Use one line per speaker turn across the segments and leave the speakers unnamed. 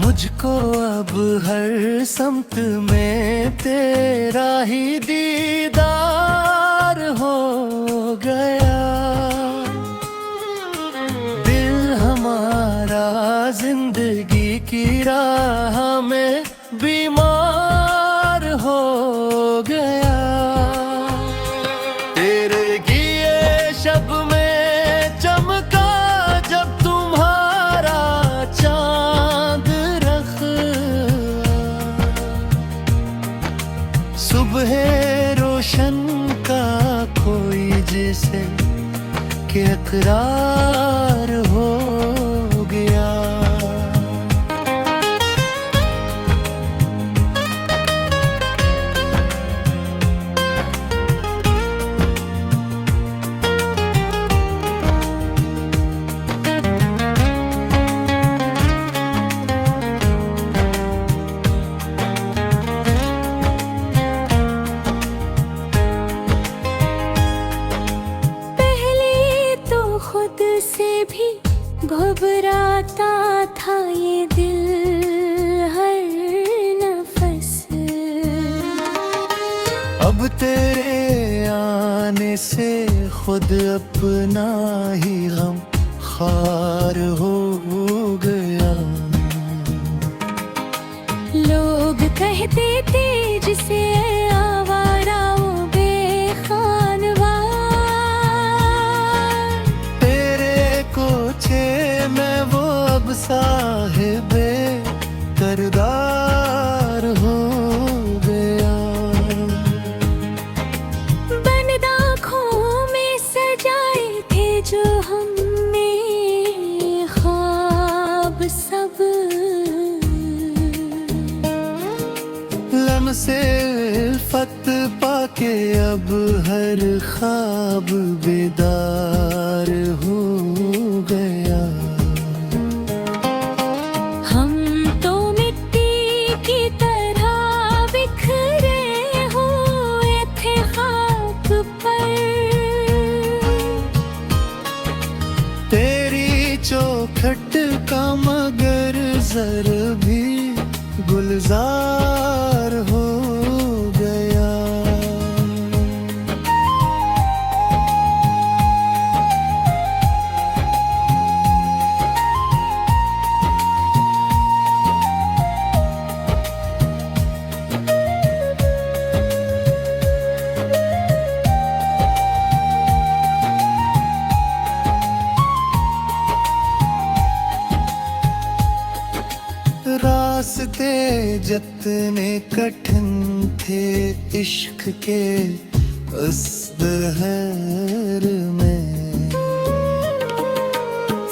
मुझको अब हर समत में तेरा ही दीदार हो गया। दिल हमारा जिंदगी की राह में बीमार हो गया। तेरे किए शब में चमका जब तुम्हारा चांद रख, सुबह रोशन का कोई जिसे के इकरार हो गया।
खुद से भी घबराता था ये दिल हर नफस।
अब तेरे आने से खुद अपना ही गम खार हो गया।
लोग कहते थे जिसे आवारा वो बेखानवा,
मैं वो अब साहिबे करदार हो गया।
बंद आँखों में सजाए थे जो हमने ख्वाब सब,
लम्से उल्फत पाके अब हर ख्वाब बेदार हो गया।
हम तो मिट्टी की तरह बिखरे हुए थे खाक पर।
तेरी चौखट का मगर जर भी गुलजार हो गया। रास्ते जितने कठिन थे इश्क के उस दहर में,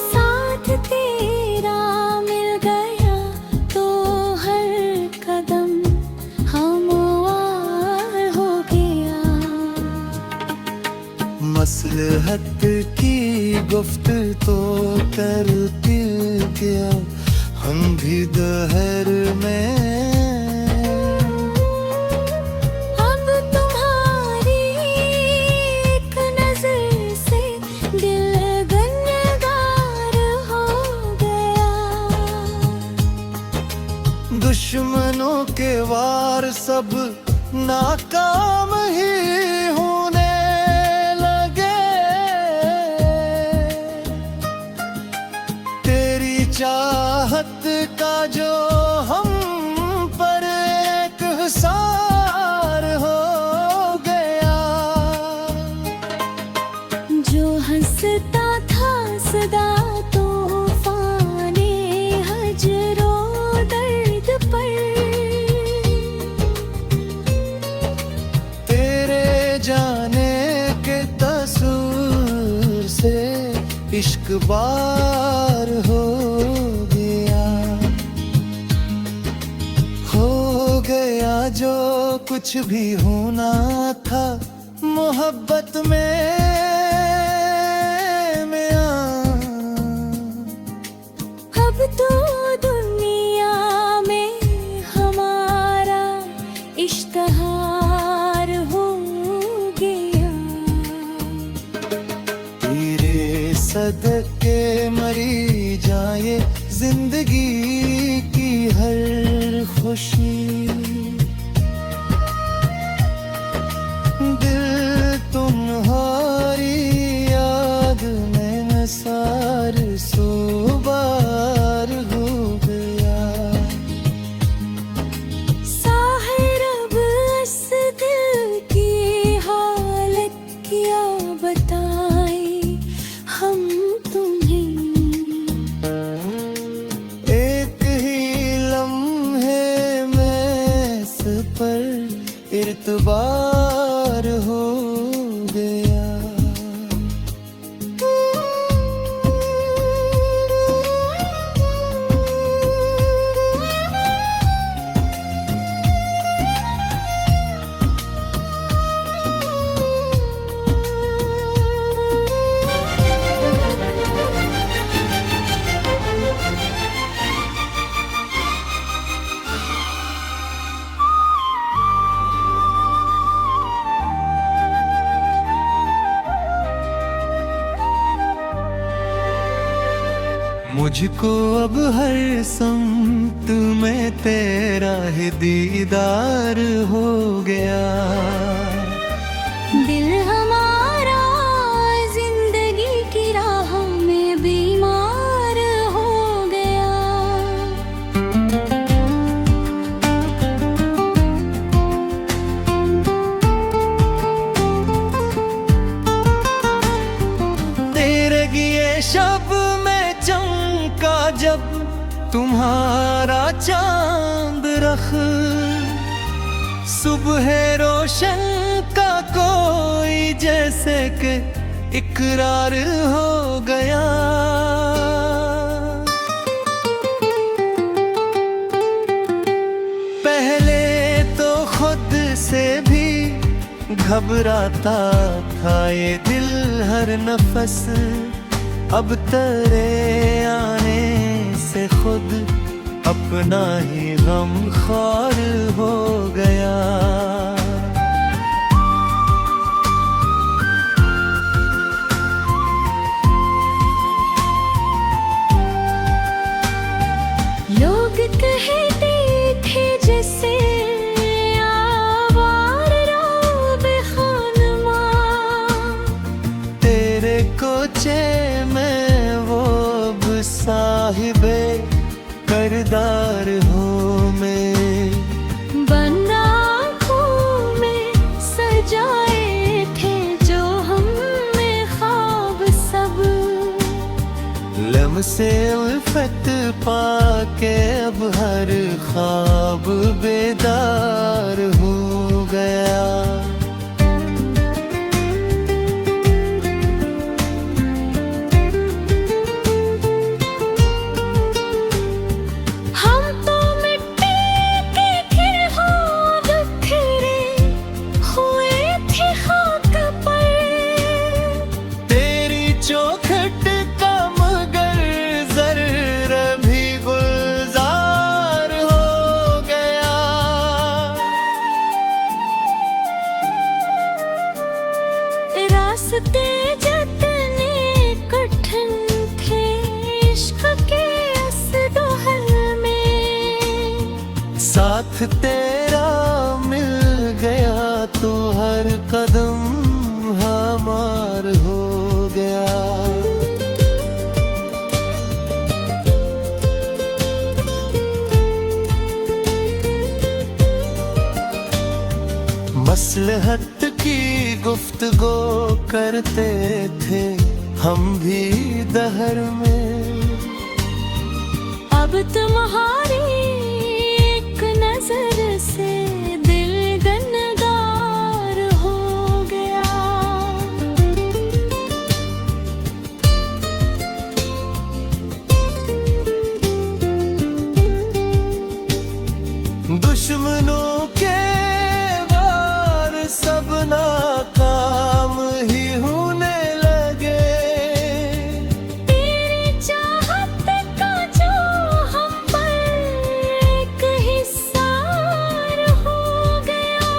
साथ तेरा मिल गया तो हर कदम हमवार हो गया।
मसलहत की गुफ्तगू करते गया हम भी दहर में।
अब तुम्हारी एक नजर से दिल गनगार हो गया।
दुश्मनों के वार सब नाकाम ही होने लगे। तेरी चाहत का जो हम पर एक हिसार हो गया।
जो हंसता था सदा तूफाने हजरो दर्द पर,
तेरे जाने के तसूर से इश्क बार हो गया। जो कुछ भी होना था मोहब्बत में
अब तो दुनिया में हमारा इश्तहार हो गया।
तेरे सदके मरी जाए जिंदगी की खुशी। दिल तुम्हारी याद में नसार सोबार हो गया।
साहिर अब इस दिल की हालत क्या बताएं हम तुम्हें।
एक ही लम्हे में इस पर इर्तबार हो गया। मुझको अब हर सम्त में तेरा ही दीदार हो गया।
दिल हमारा जिंदगी की राह में बीमार हो गया।
तेरे गिए शब में चमका जब तुम्हारा चांद रख। सुबह रोशन का कोई जैसे कि इकरार हो गया। पहले तो खुद से भी घबराता था ये दिल हर नफस। अब तेरे आने से खुद अपना ही गमख्वार हो गया।
लोग कहते थे जैसे आवारा बेखानमा।
तेरे कोचे में वो अब साहिबे करदार हो मैं।
बंद आँखों में सजाए थे जो हमने ख्वाब सब।
लम्से उल्फत पाके अब हर ख्वाब बेदार हो गया।
हम तो मिट्टी के फिर हो बिखरे हुए थे खाक पर।
तेरी चौखट का मगर जर्रा भी गुलजार हो गया।
रास्ते जितने कठिन थे इश्क के इस डोहर में।
साथ तेरा मिल गया तो हर कदम हमार हो गया। मसलहत की गुफ्तगू करते थे हम भी दहर में।
अब तुम्हारी एक नजर से दिल गनगार हो गया।
दुश्मनों के वार सब नाकाम ही होने लगे।
तेरी चाहत का जो हम पर एक हिस्सार हो गया।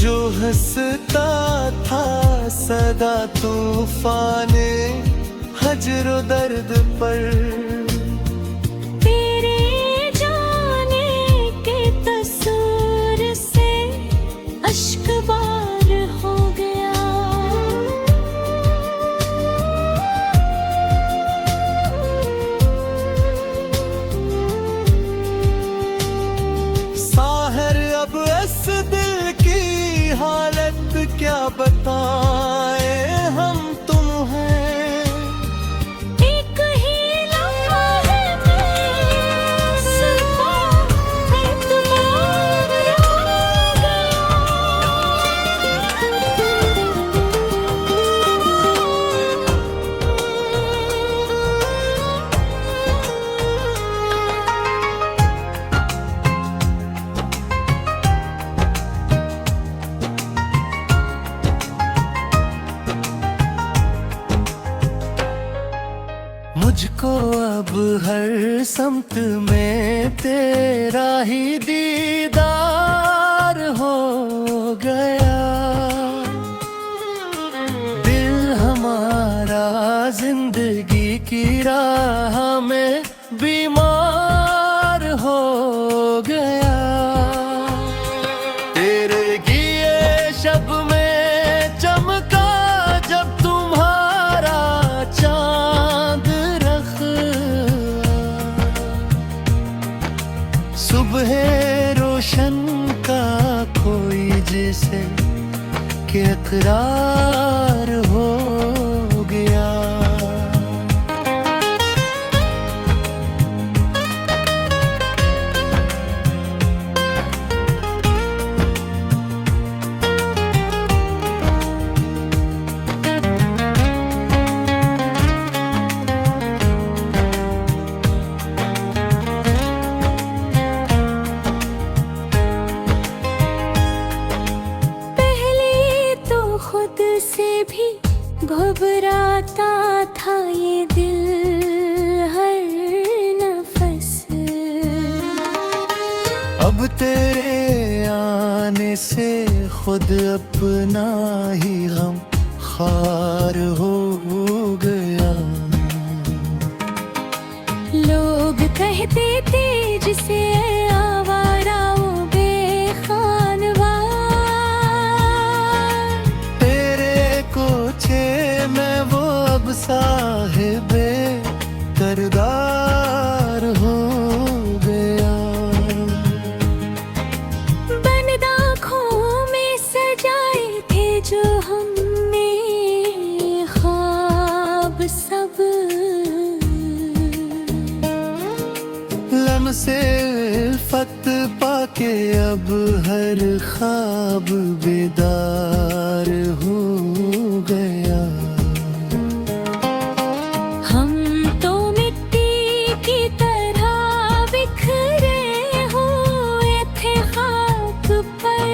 जो हंसता था सदा तूफान हजरो दर्द पर
तेरे जाने के कसूर से अश्क बार हो गया।
साहर अब इस दिल की हालत क्या बताए हम तुम हैं।
एक ही लम्हा है बेसुरा, एतबार हो
मुझको अब हर समत में तेरा ही दीदार हो गया। दिल हमारा जिंदगी की राह में बीमार हो गया। तेरे किए शब में चमका जब तुम्हारा चांद रख, सुबह रोशन का कोई जिसे के इकरार हो गया।
पहले तो खुद से भी घबराता था ये दिल हर नफस।
अब तेरे आने से खुद अपना ही गम खार हो गया।
लोग कहते थे जिसे आवारा वो बेखानवार,
तेरे कोचे में वो अब साहिबे करदार हो गया।
बंद आँखों में सजाए थे जो हमने ख्वाब सब,
लम्से फत पाके अब हर ख्वाब बेदार हो गया।
हम तो मिट्टी की तरह बिखरे हुए थे खाक पर।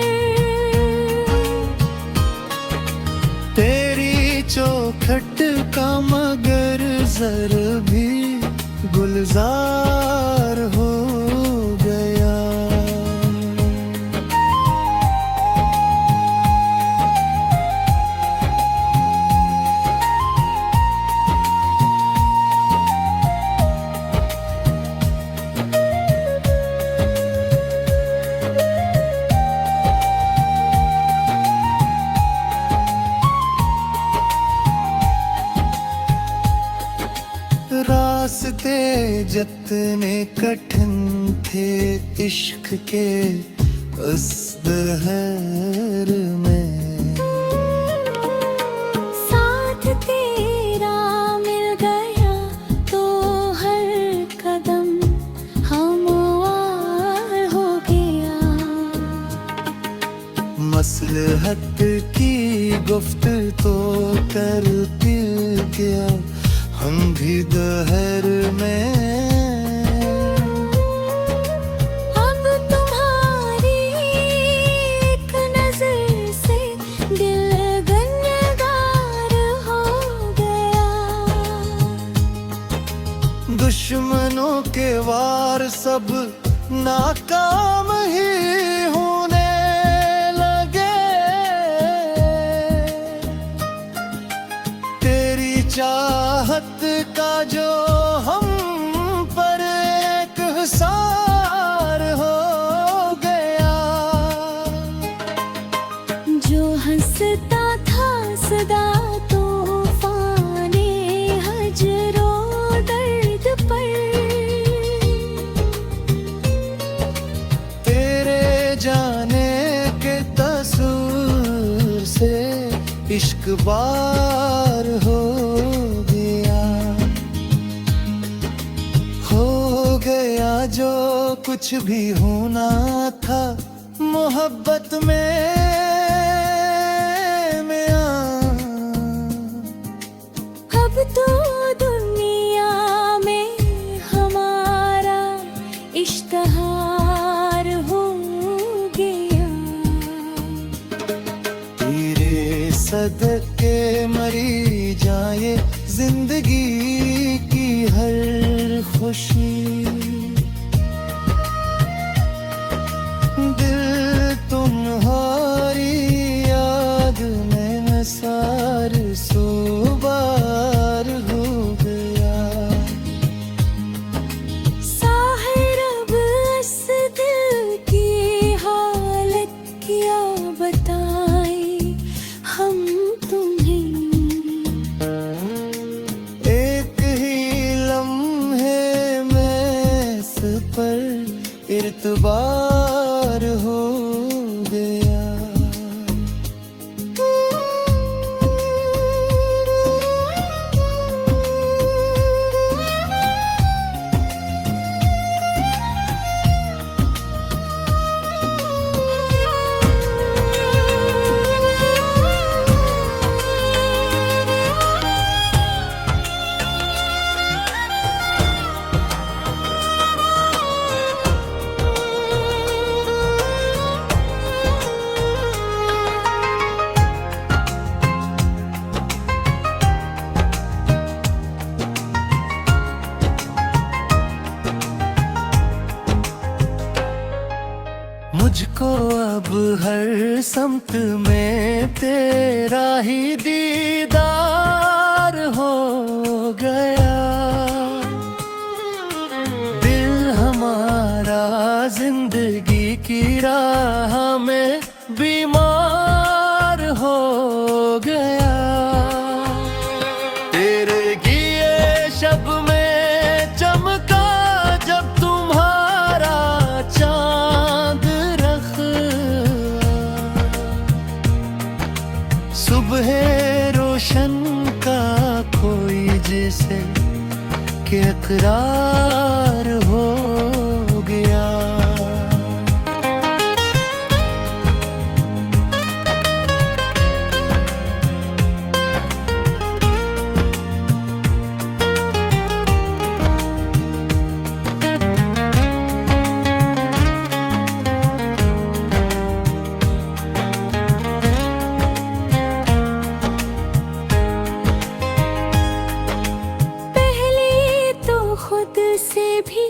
तेरी चौखट का मगर जर भी गुलजार हो गया। रास्ते जितने कठिन थे इश्क के उस दहर में,
साथ तेरा मिल गया तो हर कदम हमवार हो गया।
मसलहत की गुफ्त तो करती क्या हम भी दहर में।
अब तुम्हारी एक नजर से दिल गंगार हो गया।
दुश्मनों के वार सब नाकाम ही होने लगे। तेरी चाहत इश्क बार हो गया जो कुछ भी होना था मोहब्बत में
अब तो दुनिया में हमारा इश्तहार हो गया।
तेरे सदके मरी जाए जिंदगी की हर खुशी। दिल तुम्हारी याद में सार सो बार हो गया।
साहिर अब इस दिल की हालत क्या बताएं हम तुम्हें।
एक ही लम्हे में इस पर इर्तबार हो गया। मुझको अब हर समत में तेरा ही दीदार हो गया। दिल हमारा जिंदगी की राह में बीमार हो गया। तेरे किए शब में चमका जब तुम्हारा चांद सुबह रोशन का कोई जिसे के इकरार हो गया।
से भी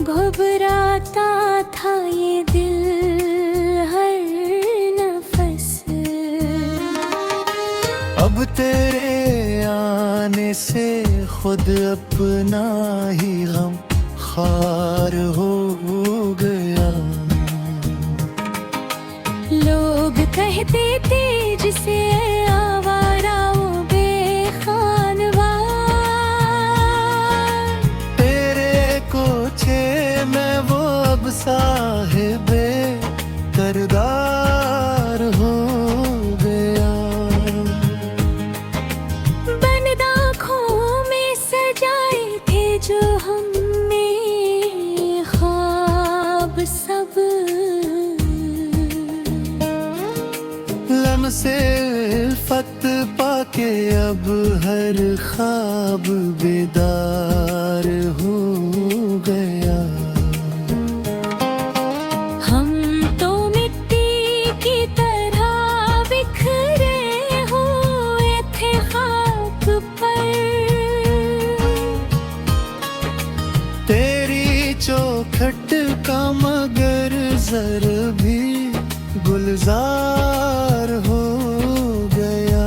घबराता था ये दिल हर नफस।
अब तेरे आने से खुद अपना ही गम खार हो गया।
लोग कहते थे जिसे आवारा वो बेखानवा।
मैं वो अब साहिबे करदार हो गया।
बंद आँखों में सजाए थे जो हमने ख्वाब सब।
लम्से उल्फत पाके अब हर ख्वाब बेदार हो गया।
हम तो मिट्टी की तरह बिखरे हुए थे खाक पर।
तेरी चौखट का मगर जर भी गुलजार हो गया।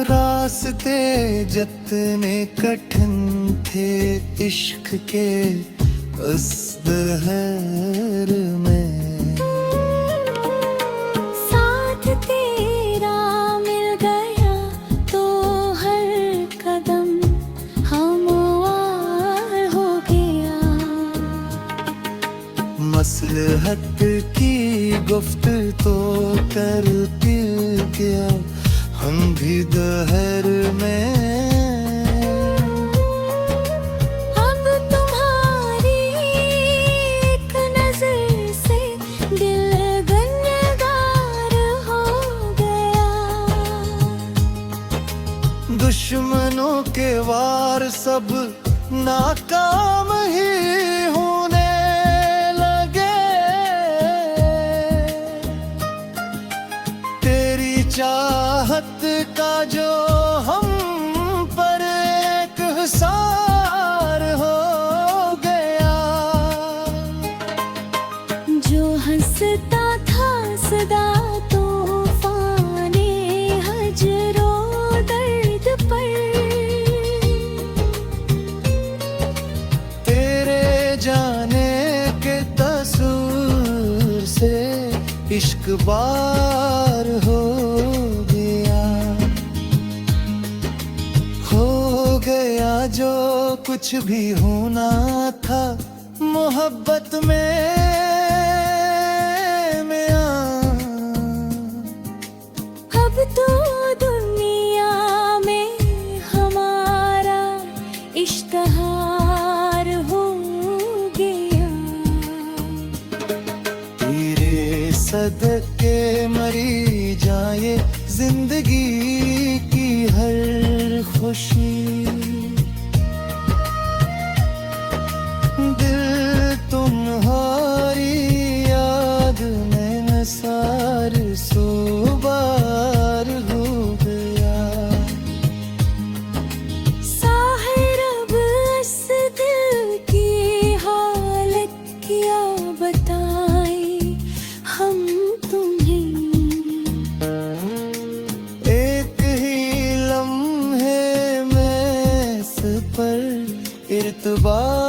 रास्ते जितने कठिन थे इश्क के उस दहर में,
साथ तेरा मिल गया तो हर कदम हमवार हो गया।
मसलहत की गुफ्तगू कर पिल गया हम भी दहर में।
अब तुम्हारी एक नजर से दिल गनगार हो गया।
दुश्मनों के वार सब नाकाम ही होने लगे, तेरी चाहत का जो हम पर एक हिसार हो गया।
जो हंसता था सदा तूफाने हजरो दर्द पर,
तेरे जाने के तसूर से इश्क बार हो गया जो कुछ भी होना था मोहब्बत में
अब तो दुनिया में हमारा इश्तहार हो गया।
तेरे सदके मरी जाए जिंदगी की हर खुशी, दिल तुम्हारी याद में नसार सो बार हो गया।
साहिर अब इस दिल की हालत क्या बताएं हम तुम्हें।
एक ही लम्हे में इस पर इर्तिबात